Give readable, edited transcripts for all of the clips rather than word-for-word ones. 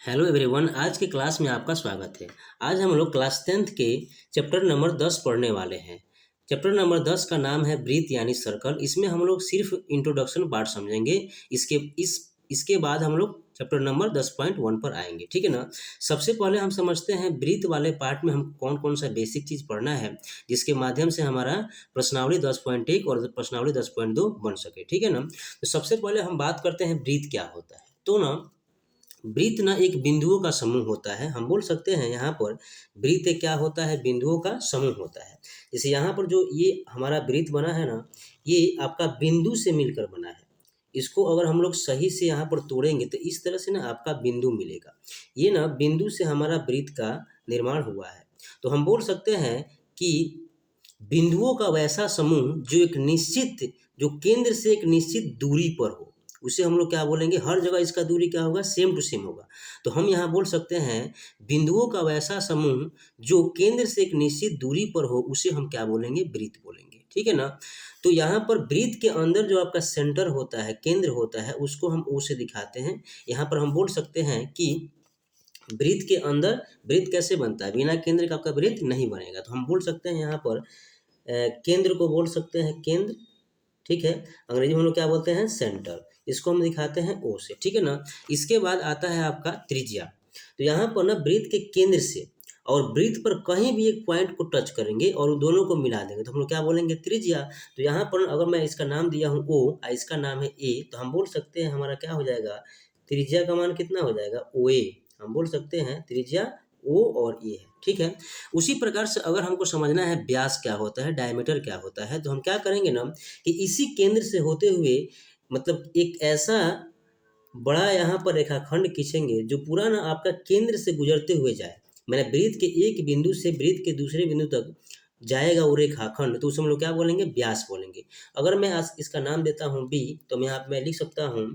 Hello everyone, आज के class में आपका स्वागत है। आज हम लोग क्लास 10th के चैप्टर नंबर 10 पढ़ने वाले हैं। चैप्टर नंबर 10 का नाम है ब्रीथ यानी सर्कल। इसमें हम लोग सिर्फ इंट्रोडक्शन पार्ट समझेंगे। इसके बाद हम लोग चैप्टर नंबर 10.1 पर आएंगे, ठीक है ना। सबसे पहले हम समझते हैं ब्रीथ वाले पार्ट में हम कौन कौन सा बेसिक चीज़ पढ़ना है, जिसके माध्यम से हमारा प्रश्नावली 10.1 और प्रश्नावली 10.2 बन सके, ठीक है ना। तो सबसे पहले हम बात करते हैं ब्रीथ क्या होता है। तो ना वृत्त ना एक बिंदुओं का समूह होता है। हम बोल सकते हैं यहाँ पर वृत्त क्या होता है, बिंदुओं का समूह होता है। जैसे यहाँ पर जो ये हमारा वृत्त बना है ना, ये आपका बिंदु से मिलकर बना है। इसको अगर हम लोग सही से यहाँ पर तोड़ेंगे तो इस तरह से ना आपका बिंदु मिलेगा। ये ना बिंदु से हमारा वृत्त का निर्माण हुआ है। तो हम बोल सकते हैं कि बिंदुओं का वैसा समूह जो एक निश्चित, जो केंद्र से एक निश्चित दूरी पर हो, उसे हम लोग क्या बोलेंगे, हर जगह इसका दूरी क्या होगा, सेम टू सेम होगा। तो हम यहाँ बोल सकते हैं बिंदुओं का वैसा समूह जो केंद्र से एक निश्चित दूरी पर हो, उसे हम क्या बोलेंगे, वृत्त बोलेंगे, ठीक है ना। तो यहाँ पर वृत्त के अंदर जो आपका सेंटर होता है, केंद्र होता है, उसको हम ओ से दिखाते हैं। यहाँ पर हम बोल सकते हैं कि वृत्त के अंदर वृत्त कैसे बनता है, बिना केंद्र का आपका वृत्त नहीं बनेगा। तो हम बोल सकते हैं यहाँ पर केंद्र को बोल सकते हैं केंद्र, ठीक है। अंग्रेजी में हम लोग क्या बोलते हैं, सेंटर। इसको हम दिखाते हैं ओ से, ठीक है ना। इसके बाद आता है आपका त्रिज्या। तो यहाँ पर ना वृत्त के केंद्र से और वृत्त पर कहीं भी एक पॉइंट को टच करेंगे और उन दोनों को मिला देंगे तो हम लोग क्या बोलेंगे, त्रिज्या। तो यहाँ पर अगर मैं इसका नाम दिया हूँ ओ और इसका नाम है ए, तो हम बोल सकते हैं हमारा क्या हो जाएगा, त्रिज्या का मान कितना हो जाएगा, ओ ए। हम बोल सकते हैं त्रिज्या ओ और ए है, ठीक है। उसी प्रकार से अगर हमको समझना है व्यास क्या होता है, डायमीटर क्या होता है, तो हम क्या करेंगे ना कि इसी केंद्र से होते हुए मतलब एक ऐसा बड़ा यहाँ पर रेखाखंड खींचेंगे जो पूरा ना आपका केंद्र से गुजरते हुए जाए। मैंने वृत्त के एक बिंदु से वृत्त के दूसरे बिंदु तक जाएगा वो रेखाखंड, तो उसे हम लोग क्या बोलेंगे, व्यास बोलेंगे। अगर मैं आज इसका नाम देता हूँ बी, तो मैं यहाँ पे मैं लिख सकता हूँ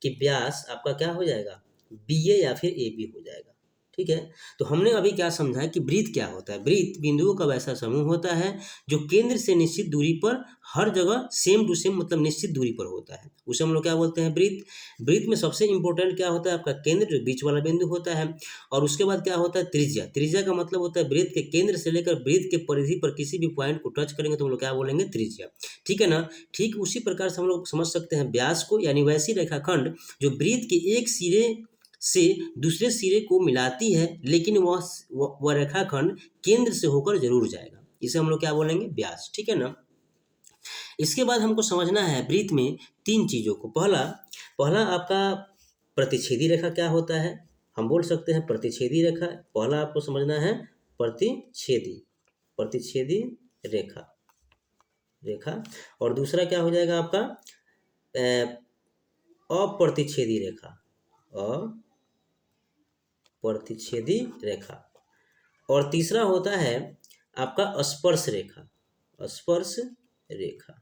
कि व्यास आपका क्या हो जाएगा, बी ए या फिर ए बी हो जाएगा, ठीक है। तो हमने अभी क्या समझा है कि वृत्त क्या होता है। वृत्त बिंदुओं का वैसा समूह होता है जो केंद्र से निश्चित दूरी पर हर जगह सेम टू सेम मतलब निश्चित दूरी पर होता है, उसे हम लोग क्या बोलते हैं, वृत्त। वृत्त में सबसे इंपॉर्टेंट क्या होता है, आपका केंद्र जो बीच वाला बिंदु होता है, और उसके बाद क्या होता है, त्रिज्या। त्रिज्या का मतलब होता है वृत्त के केंद्र से लेकर वृत्त के परिधि पर किसी भी पॉइंट को टच करेंगे तो हम लोग क्या बोलेंगे, त्रिज्या, ठीक है ना। ठीक उसी प्रकार से हम लोग समझ सकते हैं व्यास को, यानी वैसी रेखाखंड जो वृत्त के एक सिरे से दूसरे सिरे को मिलाती है, लेकिन वह रेखाखंड केंद्र से होकर जरूर जाएगा, इसे हम लोग क्या बोलेंगे, व्यास, ठीक है ना। इसके बाद हमको समझना है वृत्त में तीन चीज़ों को। पहला पहला आपका प्रतिच्छेदी रेखा क्या होता है, हम बोल सकते हैं प्रतिच्छेदी रेखा। पहला आपको समझना है प्रतिच्छेदी, प्रतिच्छेदी रेखा, रेखा। और दूसरा क्या हो जाएगा आपका अप्रतिच्छेदी रेखा, अप्रतिच्छेदी रेखा। और तीसरा होता है आपका स्पर्श रेखा, स्पर्श रेखा,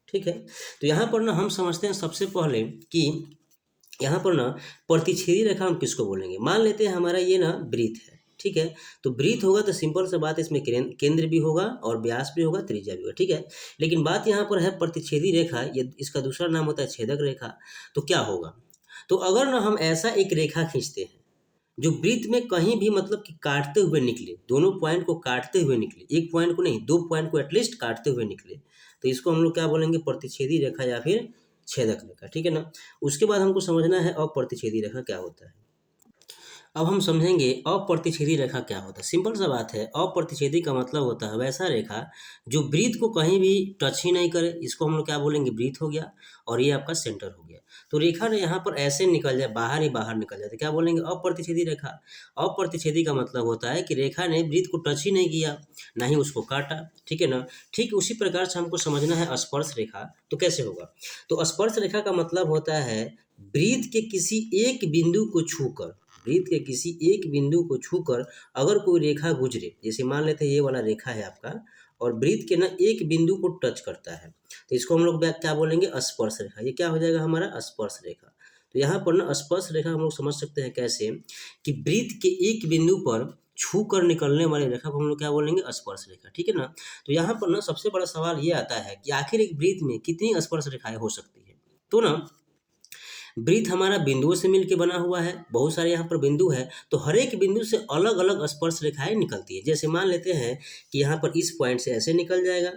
ठीक है। तो यहाँ पर ना हम समझते हैं सबसे पहले कि यहाँ पर ना प्रतिच्छेदी रेखा हम किसको बोलेंगे। मान लेते हैं हमारा ये ना वृत्त है, ठीक है। तो वृत्त होगा तो सिंपल सा बात है, इसमें केंद्र भी होगा और व्यास भी होगा, त्रिज्या भी होगा, ठीक है। लेकिन बात यहाँ पर है प्रतिच्छेदी रेखा, ये इसका दूसरा नाम होता है छेदक रेखा। तो क्या होगा, तो अगर ना हम ऐसा एक रेखा खींचते हैं जो वृत्त में कहीं भी मतलब कि काटते हुए निकले, दोनों पॉइंट को काटते हुए निकले, एक पॉइंट को नहीं, दो पॉइंट को एटलीस्ट काटते हुए निकले, तो इसको हम लोग क्या बोलेंगे, प्रतिच्छेदी रेखा या फिर छेदक रेखा, ठीक है ना। उसके बाद हमको समझना है अप्रतिच्छेदी रेखा क्या होता है। अब हम समझेंगे अप्रतिच्छेदी रेखा क्या होता है। सिंपल सा बात है, अप्रतिच्छेदी का मतलब होता है वैसा रेखा जो वृत्त को कहीं भी टच ही नहीं करे, इसको हम लोग क्या बोलेंगे, वृत्त हो गया, और ये आपका सेंटर हो गया। तो रेखा ने यहाँ पर ऐसे निकल जाए, बाहर ही बाहर निकल जाए, तो क्या बोलेंगे, अप्रतिच्छेदी रेखा। अप्रतिच्छेदी का मतलब होता है कि रेखा ने वृत्त को टच ही नहीं किया, ना ही उसको काटा, ठीक है ना। ठीक उसी प्रकार से हमको समझना है स्पर्श रेखा। तो कैसे होगा, तो स्पर्श रेखा का मतलब होता है वृत्त के किसी एक बिंदु को छूकर, वृत्त के किसी एक बिंदु को छूकर अगर कोई रेखा गुजरे, जैसे मान लेते हैं ये वाला रेखा है आपका, और वृत्त के ना एक बिंदु को टच करता है, तो इसको हम लोग क्या बोलेंगे, स्पर्श रेखा। ये क्या हो जाएगा हमारा, स्पर्श रेखा। तो यहाँ पर ना स्पर्श रेखा हम लोग समझ सकते हैं कैसे, कि वृत्त के एक बिंदु पर छू कर निकलने वाली रेखा को हम लोग क्या बोलेंगे, स्पर्श रेखा, ठीक है ना। तो यहाँ पर ना सबसे बड़ा सवाल ये आता है कि आखिर एक वृत्त में कितनी स्पर्श रेखाएं हो सकती है। तो ना वृत्त हमारा बिंदुओं से मिलकर बना हुआ है, बहुत सारे यहाँ पर बिंदु है, तो हर एक बिंदु से अलग अलग स्पर्श रेखाएं निकलती है। जैसे मान लेते हैं कि यहाँ पर इस पॉइंट से ऐसे निकल जाएगा,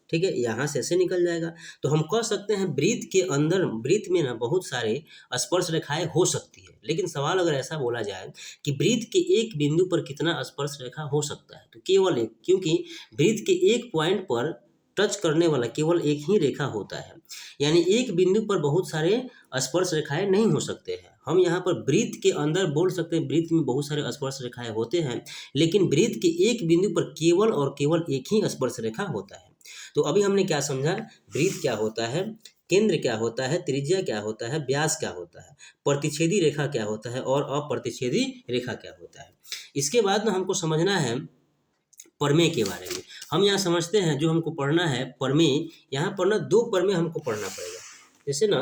ठीक है, यहाँ से ऐसे निकल जाएगा, तो हम कह सकते हैं वृत्त के अंदर, वृत्त में ना बहुत सारे स्पर्श रेखाएं हो सकती है। लेकिन सवाल अगर ऐसा बोला जाए कि वृत्त के एक बिंदु पर कितना स्पर्श रेखा हो सकता है, तो केवल एक, क्योंकि वृत्त के एक पॉइंट पर टच करने वाला केवल एक ही रेखा होता है, यानी एक बिंदु पर बहुत सारे स्पर्श रेखाएं नहीं हो सकते हैं। हम यहाँ पर वृत्त के अंदर बोल सकते हैं वृत्त में बहुत सारे स्पर्श रेखाएं होते हैं, लेकिन वृत्त के एक बिंदु पर केवल और केवल एक ही स्पर्श रेखा होता है। तो अभी हमने क्या समझा, वृत्त क्या होता है, केंद्र क्या होता है, त्रिज्या क्या होता है, व्यास क्या होता है, प्रतिच्छेदी रेखा क्या होता है और अप्रतिच्छेदी रेखा क्या होता है। इसके बाद में हमको समझना है प्रमेय के बारे में। हम यहाँ समझते हैं जो हमको पढ़ना है प्रमेय, यहाँ पर ना दो प्रमेय हमको पढ़ना पड़ेगा। जैसे ना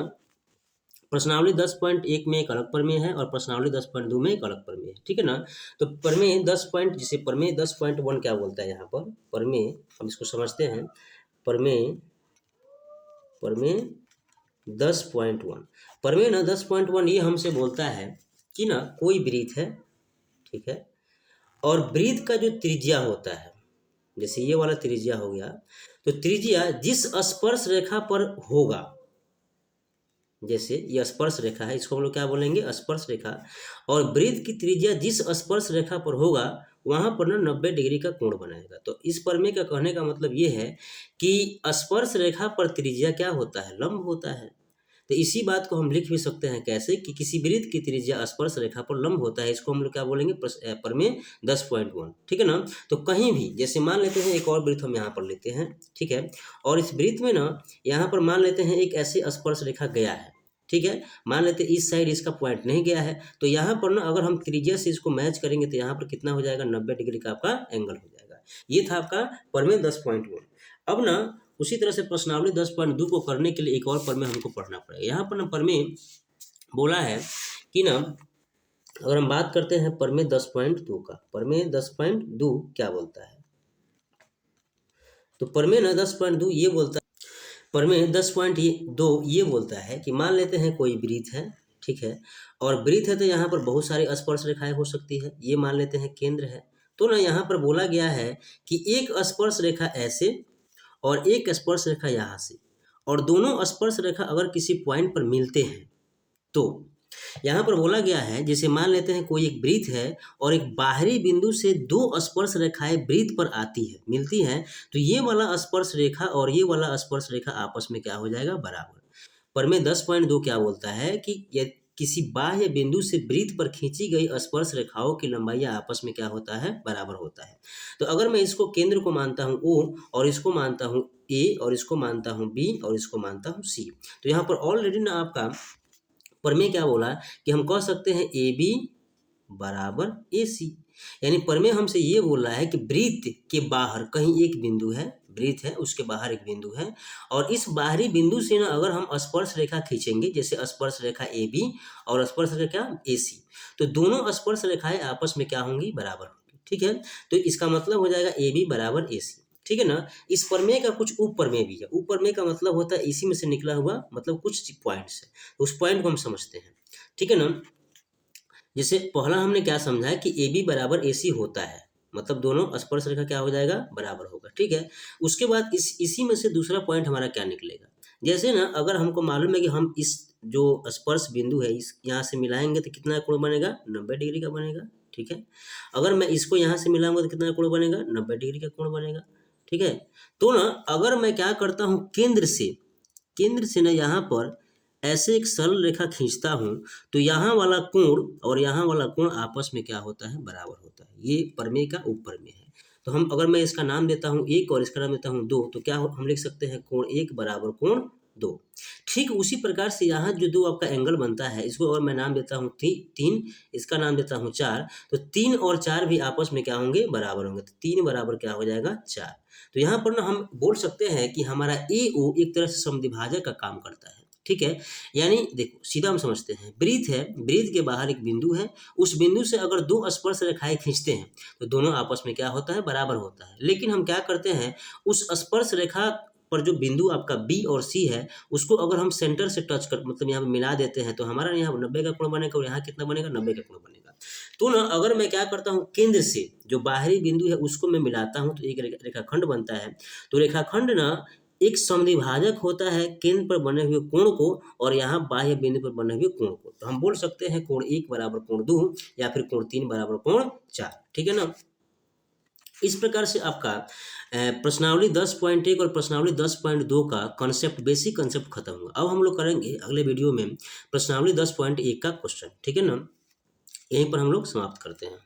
प्रश्नावली 10.1 में एक अलग प्रमेय है और प्रश्नावली 10.2 में एक अलग प्रमेय है, ठीक है ना। तो प्रमेय 10 पॉइंट, जिसे प्रमेय 10.1 क्या बोलता है, यहाँ पर प्रमेय हम इसको समझते हैं। प्रमेय 10.1, प्रमेय ना 10.1 ये हमसे बोलता है कि ना कोई वृत्त है, ठीक है, और वृत्त का जो त्रिज्या होता है, जैसे ये वाला त्रिज्या हो गया, तो त्रिज्या जिस स्पर्श रेखा पर होगा, जैसे ये स्पर्श रेखा है, इसको हम लोग क्या बोलेंगे, स्पर्श रेखा, और वृत्त की त्रिज्या जिस स्पर्श रेखा पर होगा वहां पर ना 90 डिग्री का कोण बनाएगा। तो इस प्रमेय का कहने का मतलब ये है कि स्पर्श रेखा पर त्रिज्या क्या होता है, लंब होता है। तो इसी बात को हम लिख भी सकते हैं कैसे, कि किसी वृत्त की त्रिज्या स्पर्श रेखा पर लंब होता है, इसको हम लोग क्या बोलेंगे, प्रमेय 10.1, ठीक है ना। तो कहीं भी, जैसे मान लेते हैं एक और वृत्त हम यहाँ पर लेते हैं, ठीक है, और इस वृत्त में ना यहाँ पर मान लेते हैं एक ऐसे स्पर्श रेखा गया है, ठीक है, मान लेते हैं इस साइड इसका पॉइंट नहीं गया है, तो यहाँ पर ना अगर हम त्रिज्या से इसको मैच करेंगे तो यहाँ पर कितना हो जाएगा, 90 डिग्री का आपका एंगल हो जाएगा। ये था आपका प्रमेय 10.1। अब ना उसी तरह से प्रश्नावली 10.2 को करने के लिए एक और प्रमेय हमको पढ़ना पड़ेगा। यहाँ पर ना प्रमेय बोला है कि ना, अगर हम बात करते हैं प्रमेय 10.2 का, प्रमेय 10.2 क्या बोलता है, तो प्रमेय ना 10.2 ये बोलता है, प्रमेय 10.2 ये बोलता है कि मान लेते हैं कोई वृत्त है, ठीक है, और वृत्त है तो यहाँ पर बहुत सारी स्पर्श रेखाएं हो सकती है, ये मान लेते हैं केंद्र है। तो ना यहाँ पर बोला गया है कि एक स्पर्श रेखा ऐसे और एक स्पर्श रेखा यहाँ से, और दोनों स्पर्श रेखा अगर किसी पॉइंट पर मिलते हैं, तो यहाँ पर बोला गया है, जैसे मान लेते हैं कोई एक वृत्त है और एक बाहरी बिंदु से दो स्पर्श रेखाएं वृत्त पर आती है, मिलती हैं, तो ये वाला स्पर्श रेखा और ये वाला स्पर्श रेखा आपस में क्या हो जाएगा, बराबर। प्रमेय 10.2 क्या बोलता है कि ये किसी बाह्य बिंदु से वृत्त पर खींची गई स्पर्श रेखाओं की लंबाई आपस में क्या होता है, बराबर होता है। तो अगर मैं इसको केंद्र को मानता हूँ O और इसको मानता हूँ A और इसको मानता हूँ B और इसको मानता हूँ C, तो यहाँ पर ऑलरेडी ना आपका प्रमेय क्या बोला कि हम कह सकते हैं AB बराबर AC, यानी प्रमेय हमसे ये बोल रहा है कि वृत्त के बाहर कहीं एक बिंदु है, वृत्त है उसके बाहर एक बिंदु है, और इस बाहरी बिंदु से ना अगर हम स्पर्श रेखा खींचेंगे, जैसे स्पर्श रेखा AB और स्पर्श रेखा AC, तो दोनों स्पर्श रेखाएं आपस में क्या होंगी, बराबर होंगी, ठीक है। तो इसका मतलब हो जाएगा AB बराबर AC, ठीक है ना। इस प्रमेय का कुछ उप प्रमेय भी है, उप प्रमेय का मतलब होता है इसी में से निकला हुआ, मतलब कुछ पॉइंट्स है, उस पॉइंट को हम समझते हैं, ठीक है ना। जैसे पहला हमने क्या समझा है कि AB बराबर AC होता है, मतलब दोनों स्पर्श रेखा क्या हो जाएगा, बराबर होगा, ठीक है। उसके बाद इसी में से दूसरा पॉइंट हमारा क्या निकलेगा, जैसे ना अगर हमको मालूम है कि हम इस जो स्पर्श बिंदु है इस यहाँ से मिलाएंगे तो कितना कोण बनेगा, 90 डिग्री का बनेगा, ठीक है। अगर मैं इसको यहाँ से मिलाऊंगा तो कितना कोण बनेगा, 90 डिग्री का कोण बनेगा, ठीक है। तो ना अगर मैं क्या करता हूँ, केंद्र से ना यहाँ पर ऐसे एक सरल रेखा खींचता हूँ, तो यहाँ वाला कोण और यहाँ वाला कोण आपस में क्या होता है, बराबर होता है। ये प्रमेय का उप प्रमेय है। तो हम अगर मैं इसका नाम देता हूँ 1 और इसका नाम देता हूँ 2, तो क्या हम लिख सकते हैं, कोण 1 बराबर कोण 2। ठीक उसी प्रकार से यहाँ जो दो आपका एंगल बनता है, इसको अगर मैं नाम देता हूँ 3, इसका नाम देता हूँ 4, तो 3 और 4 भी आपस में क्या होंगे, बराबर होंगे। तो 3 बराबर क्या हो जाएगा, 4। तो यहाँ पर ना हम बोल सकते हैं कि हमारा AO एक तरह से समद्विभाजक का काम करता है, ठीक है। यानी देखो सीधा हम समझते हैं, वृत्त है, वृत्त के बाहर एक बिंदु है, उस बिंदु से अगर दो स्पर्श रेखाएं खींचते हैं तो दोनों आपस में क्या होता है, बराबर होता है। लेकिन हम क्या करते हैं, उस स्पर्श रेखा पर जो बिंदु आपका बी और सी है उसको अगर हम सेंटर से टच कर मतलब यहाँ पे मिला देते हैं तो हमारा यहाँ 90 का कोण बनेगा और यहाँ कितना बनेगा 90 का कोण बनेगा। तो ना अगर मैं क्या करता हूँ केंद्र से जो बाहरी बिंदु है उसको मैं मिलाता हूँ तो एक रेखाखंड बनता है। तो रेखाखंड ना एक समद्विभाजक होता है केंद्र पर बने हुए कोण को और यहाँ बाह्य बिंदु पर बने हुए कोण को। तो हम बोल सकते हैं कोण 1 बराबर कोण 2 या फिर कोण 3 बराबर कोण 4। ठीक है ना। इस प्रकार से आपका प्रश्नावली 10.1 और प्रश्नावली 10.2 का कॉन्सेप्ट बेसिक कॉन्सेप्ट खत्म हुआ। अब हम लोग करेंगे अगले वीडियो में प्रश्नावली 10.1 का क्वेश्चन। ठीक है ना। यहीं पर हम लोग समाप्त करते हैं।